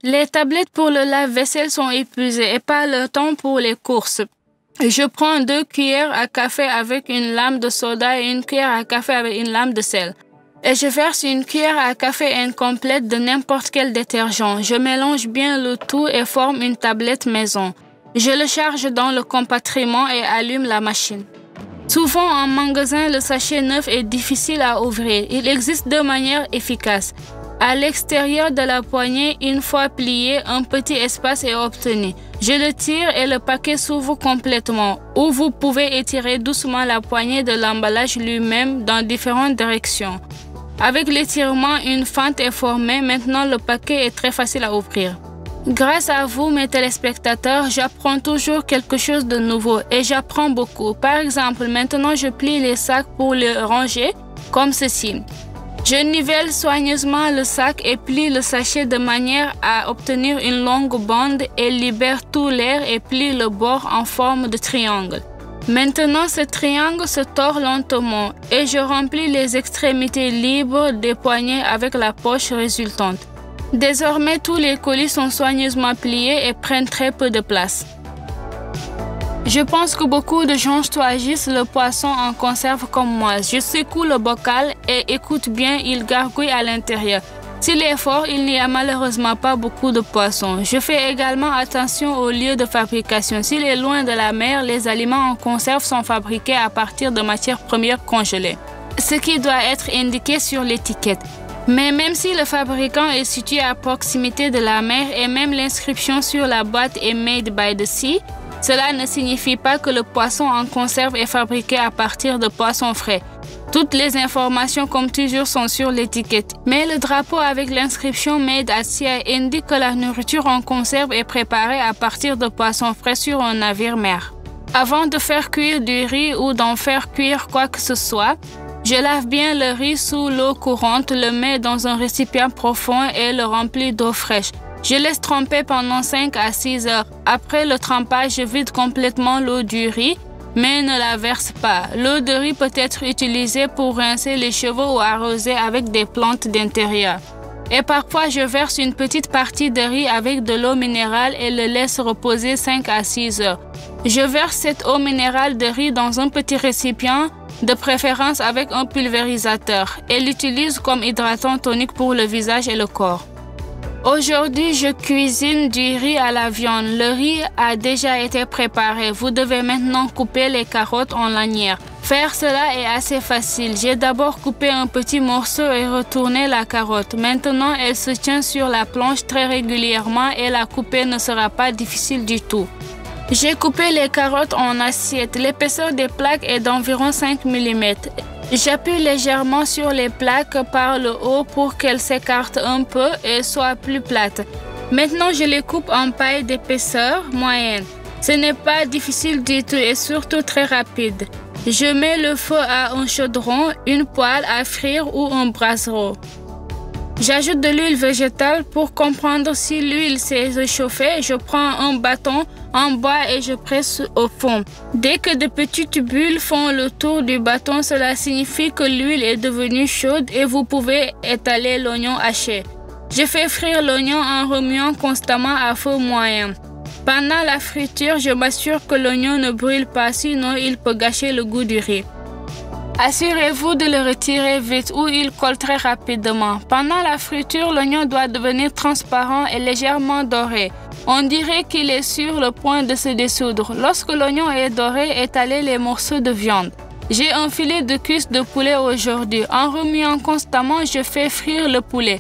Les tablettes pour le lave-vaisselle sont épuisées et pas le temps pour les courses. Je prends 2 cuillères à café avec une lame de soda et une cuillère à café avec une lame de sel. Et je verse une cuillère à café incomplète de n'importe quel détergent. Je mélange bien le tout et forme une tablette maison. Je le charge dans le compartiment et allume la machine. Souvent en magasin, le sachet neuf est difficile à ouvrir. Il existe 2 manières efficaces. À l'extérieur de la poignée, une fois plié, un petit espace est obtenu. Je le tire et le paquet s'ouvre complètement, ou vous pouvez étirer doucement la poignée de l'emballage lui-même dans différentes directions. Avec l'étirement, une fente est formée. Maintenant, le paquet est très facile à ouvrir. Grâce à vous, mes téléspectateurs, j'apprends toujours quelque chose de nouveau et j'apprends beaucoup. Par exemple, maintenant, je plie les sacs pour les ranger comme ceci. Je nivelle soigneusement le sac et plie le sachet de manière à obtenir une longue bande et libère tout l'air et plie le bord en forme de triangle. Maintenant, ce triangle se tord lentement et je remplis les extrémités libres des poignets avec la poche résultante. Désormais, tous les colis sont soigneusement pliés et prennent très peu de place. Je pense que beaucoup de gens choisissent le poisson en conserve comme moi. Je secoue le bocal et écoute bien, il gargouille à l'intérieur. S'il est fort, il n'y a malheureusement pas beaucoup de poissons. Je fais également attention au lieu de fabrication. S'il est loin de la mer, les aliments en conserve sont fabriqués à partir de matières premières congelées, ce qui doit être indiqué sur l'étiquette. Mais même si le fabricant est situé à proximité de la mer et même l'inscription sur la boîte est « Made by the Sea », cela ne signifie pas que le poisson en conserve est fabriqué à partir de poissons frais. Toutes les informations comme toujours sont sur l'étiquette. Mais le drapeau avec l'inscription « Made at Sea » indique que la nourriture en conserve est préparée à partir de poissons frais sur un navire-mer. Avant de faire cuire du riz ou d'en faire cuire quoi que ce soit, je lave bien le riz sous l'eau courante, le mets dans un récipient profond et le remplis d'eau fraîche. Je laisse tremper pendant 5 à 6 heures. Après le trempage, je vide complètement l'eau du riz, mais ne la verse pas. L'eau de riz peut être utilisée pour rincer les cheveux ou arroser avec des plantes d'intérieur. Et parfois, je verse une petite partie de riz avec de l'eau minérale et le laisse reposer 5 à 6 heures. Je verse cette eau minérale de riz dans un petit récipient, de préférence avec un pulvérisateur, et l'utilise comme hydratant tonique pour le visage et le corps. Aujourd'hui, je cuisine du riz à la viande. Le riz a déjà été préparé. Vous devez maintenant couper les carottes en lanières. Faire cela est assez facile. J'ai d'abord coupé un petit morceau et retourné la carotte. Maintenant, elle se tient sur la planche très régulièrement et la couper ne sera pas difficile du tout. J'ai coupé les carottes en assiettes. L'épaisseur des plaques est d'environ 5 mm. J'appuie légèrement sur les plaques par le haut pour qu'elles s'écartent un peu et soient plus plates. Maintenant, je les coupe en pailles d'épaisseur moyenne. Ce n'est pas difficile du tout et surtout très rapide. Je mets le feu à un chaudron, une poêle à frire ou un brasero. J'ajoute de l'huile végétale pour comprendre si l'huile s'est réchauffée. Je prends un bâton en bois et je presse au fond. Dès que de petites bulles font le tour du bâton, cela signifie que l'huile est devenue chaude et vous pouvez étaler l'oignon haché. Je fais frire l'oignon en remuant constamment à feu moyen. Pendant la friture, je m'assure que l'oignon ne brûle pas, sinon il peut gâcher le goût du riz. Assurez-vous de le retirer vite ou il colle très rapidement. Pendant la friture, l'oignon doit devenir transparent et légèrement doré. On dirait qu'il est sur le point de se dissoudre. Lorsque l'oignon est doré, étalez les morceaux de viande. J'ai un filet de cuisse de poulet aujourd'hui. En remuant constamment, je fais frire le poulet.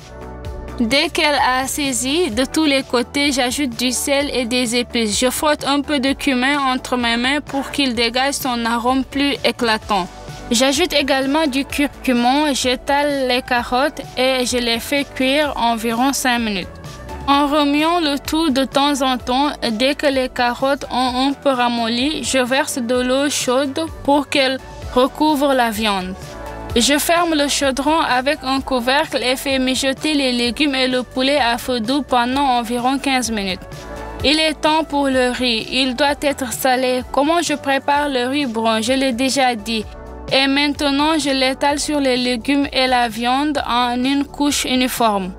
Dès qu'elle a saisi de tous les côtés, j'ajoute du sel et des épices. Je frotte un peu de cumin entre mes mains pour qu'il dégage son arôme plus éclatant. J'ajoute également du curcuma, j'étale les carottes et je les fais cuire environ 5 minutes. En remuant le tout de temps en temps, dès que les carottes ont un peu ramolli, je verse de l'eau chaude pour qu'elle recouvre la viande. Je ferme le chaudron avec un couvercle et fais mijoter les légumes et le poulet à feu doux pendant environ 15 minutes. Il est temps pour le riz. Il doit être salé. Comment je prépare le riz brun? Je l'ai déjà dit. Et maintenant, je l'étale sur les légumes et la viande en une couche uniforme.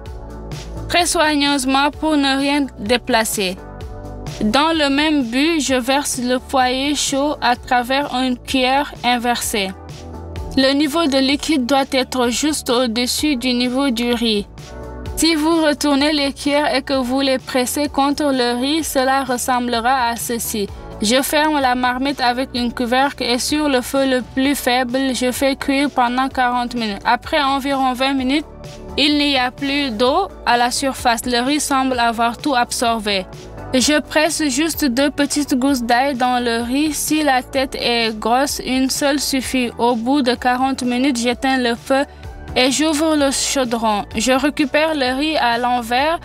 très soigneusement pour ne rien déplacer. Dans le même but, je verse le foyer chaud à travers une cuillère inversée. Le niveau de liquide doit être juste au-dessus du niveau du riz. Si vous retournez les cuillères et que vous les pressez contre le riz, cela ressemblera à ceci. Je ferme la marmite avec une couvercle et sur le feu le plus faible, je fais cuire pendant 40 minutes. Après environ 20 minutes, il n'y a plus d'eau à la surface. Le riz semble avoir tout absorbé. Je presse juste 2 petites gousses d'ail dans le riz. Si la tête est grosse, une seule suffit. Au bout de 40 minutes, j'éteins le feu et j'ouvre le chaudron. Je récupère le riz à l'envers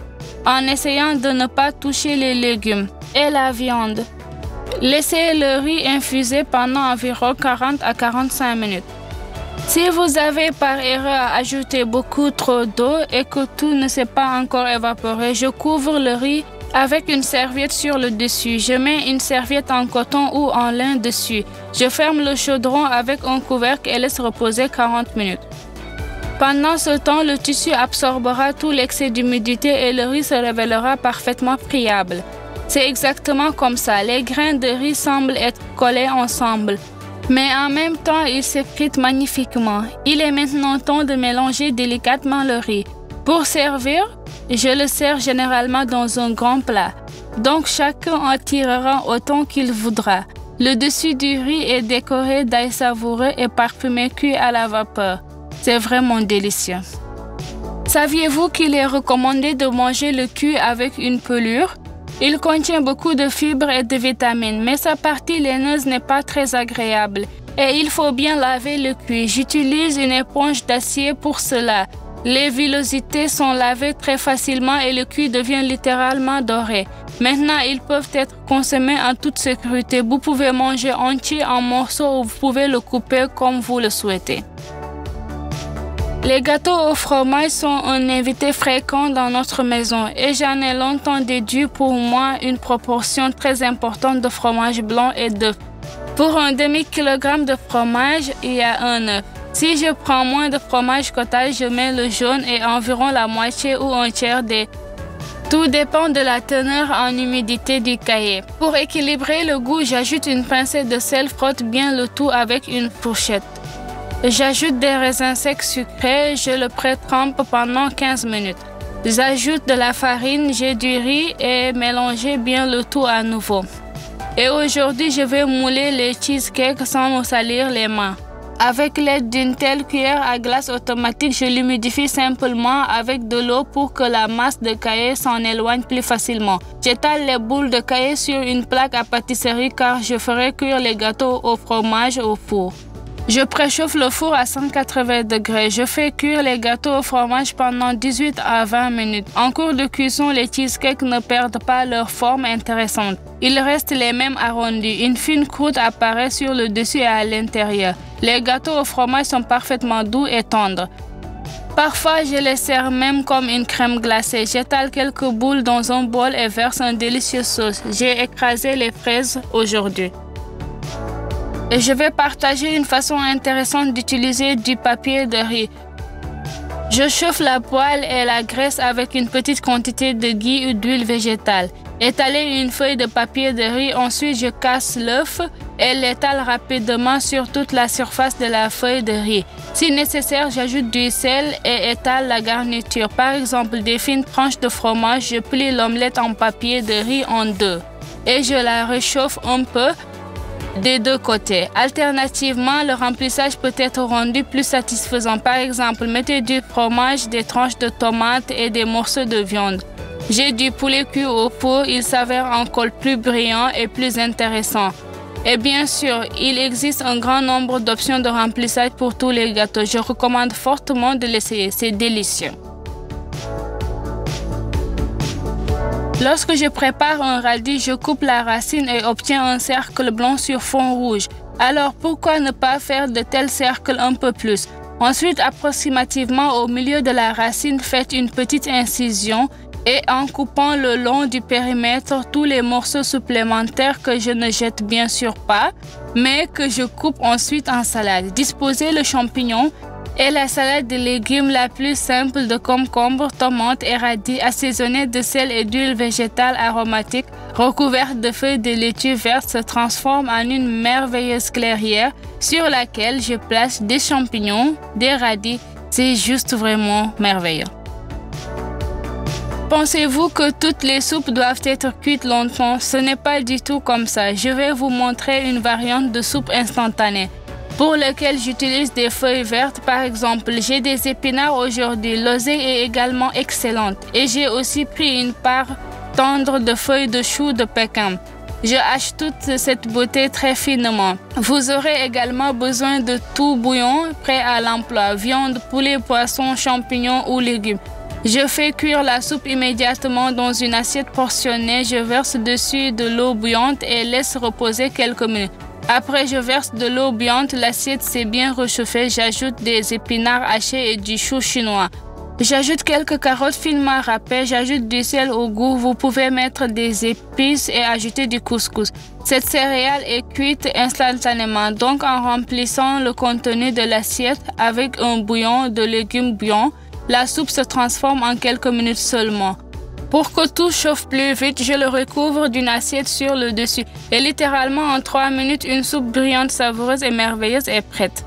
en essayant de ne pas toucher les légumes et la viande. Laissez le riz infuser pendant environ 40 à 45 minutes. Si vous avez par erreur ajouté beaucoup trop d'eau et que tout ne s'est pas encore évaporé, je couvre le riz avec une serviette sur le dessus. Je mets une serviette en coton ou en lin dessus. Je ferme le chaudron avec un couvercle et laisse reposer 40 minutes. Pendant ce temps, le tissu absorbera tout l'excès d'humidité et le riz se révélera parfaitement friable. C'est exactement comme ça. Les grains de riz semblent être collés ensemble, mais en même temps, ils s'effritent magnifiquement. Il est maintenant temps de mélanger délicatement le riz. Pour servir, je le sers généralement dans un grand plat, donc chacun en tirera autant qu'il voudra. Le dessus du riz est décoré d'ail savoureux et parfumé cuit à la vapeur. C'est vraiment délicieux. Saviez-vous qu'il est recommandé de manger le cuit avec une pelure? Il contient beaucoup de fibres et de vitamines, mais sa partie laineuse n'est pas très agréable et il faut bien laver le cuit. J'utilise une éponge d'acier pour cela. Les villosités sont lavées très facilement et le cuit devient littéralement doré. Maintenant, ils peuvent être consommés en toute sécurité. Vous pouvez manger entier en morceaux ou vous pouvez le couper comme vous le souhaitez. Les gâteaux au fromage sont un invité fréquent dans notre maison et j'en ai longtemps déduit pour moi une proportion très importante de fromage blanc et d'œufs. Pour un demi-kilogramme de fromage, il y a un œuf. Si je prends moins de fromage cottage, je mets le jaune et environ la moitié ou un tiers des. Tout dépend de la teneur en humidité du cahier. Pour équilibrer le goût, j'ajoute une pincée de sel, frotte bien le tout avec une fourchette. J'ajoute des raisins secs sucrés, je le pré-trempe pendant 15 minutes. J'ajoute de la farine, j'ai du riz et mélanger bien le tout à nouveau. Et aujourd'hui, je vais mouler les cheesecakes sans me salir les mains. Avec l'aide d'une telle cuillère à glace automatique, je l'humidifie simplement avec de l'eau pour que la masse de cahier s'en éloigne plus facilement. J'étale les boules de cahier sur une plaque à pâtisserie car je ferai cuire les gâteaux au fromage au four. Je préchauffe le four à 180 degrés. Je fais cuire les gâteaux au fromage pendant 18 à 20 minutes. En cours de cuisson, les cheesecakes ne perdent pas leur forme intéressante. Ils restent les mêmes arrondis. Une fine croûte apparaît sur le dessus et à l'intérieur. Les gâteaux au fromage sont parfaitement doux et tendres. Parfois, je les sers même comme une crème glacée. J'étale quelques boules dans un bol et verse une délicieuse sauce. J'ai écrasé les fraises aujourd'hui. Et je vais partager une façon intéressante d'utiliser du papier de riz. Je chauffe la poêle et la graisse avec une petite quantité de ghee ou d'huile végétale. Étaler une feuille de papier de riz, ensuite je casse l'œuf et l'étale rapidement sur toute la surface de la feuille de riz. Si nécessaire, j'ajoute du sel et étale la garniture. Par exemple, des fines tranches de fromage, je plie l'omelette en papier de riz en deux et je la réchauffe un peu des deux côtés. Alternativement, le remplissage peut être rendu plus satisfaisant. Par exemple, mettez du fromage, des tranches de tomates et des morceaux de viande. J'ai du poulet cuit au four, il s'avère encore plus brillant et plus intéressant. Et bien sûr, il existe un grand nombre d'options de remplissage pour tous les gâteaux. Je recommande fortement de l'essayer, c'est délicieux. Lorsque je prépare un radis, je coupe la racine et obtiens un cercle blanc sur fond rouge. Alors pourquoi ne pas faire de tels cercles un peu plus? Ensuite, approximativement au milieu de la racine, faites une petite incision et en coupant le long du périmètre tous les morceaux supplémentaires que je ne jette bien sûr pas, mais que je coupe ensuite en salade. Disposez le champignon Et la salade de légumes la plus simple de concombre, tomates et radis assaisonnés de sel et d'huile végétale aromatique, recouverte de feuilles de laitue verte, se transforme en une merveilleuse clairière sur laquelle je place des champignons, des radis. C'est juste vraiment merveilleux. Pensez-vous que toutes les soupes doivent être cuites longtemps? Ce n'est pas du tout comme ça. Je vais vous montrer une variante de soupe instantanée pour lequel j'utilise des feuilles vertes. Par exemple, j'ai des épinards aujourd'hui. L'oseille est également excellente. Et j'ai aussi pris une part tendre de feuilles de chou de Pékin. Je hache toute cette beauté très finement. Vous aurez également besoin de tout bouillon prêt à l'emploi. Viande, poulet, poisson, champignons ou légumes. Je fais cuire la soupe immédiatement dans une assiette portionnée. Je verse dessus de l'eau bouillante et laisse reposer quelques minutes. Après, je verse de l'eau bouillante, l'assiette s'est bien réchauffée, j'ajoute des épinards hachés et du chou chinois. J'ajoute quelques carottes finement râpées, j'ajoute du sel au goût, vous pouvez mettre des épices et ajouter du couscous. Cette céréale est cuite instantanément, donc en remplissant le contenu de l'assiette avec un bouillon de légumes bouillants, la soupe se transforme en quelques minutes seulement. Pour que tout chauffe plus vite, je le recouvre d'une assiette sur le dessus. Et littéralement en 3 minutes, une soupe brillante, savoureuse et merveilleuse est prête.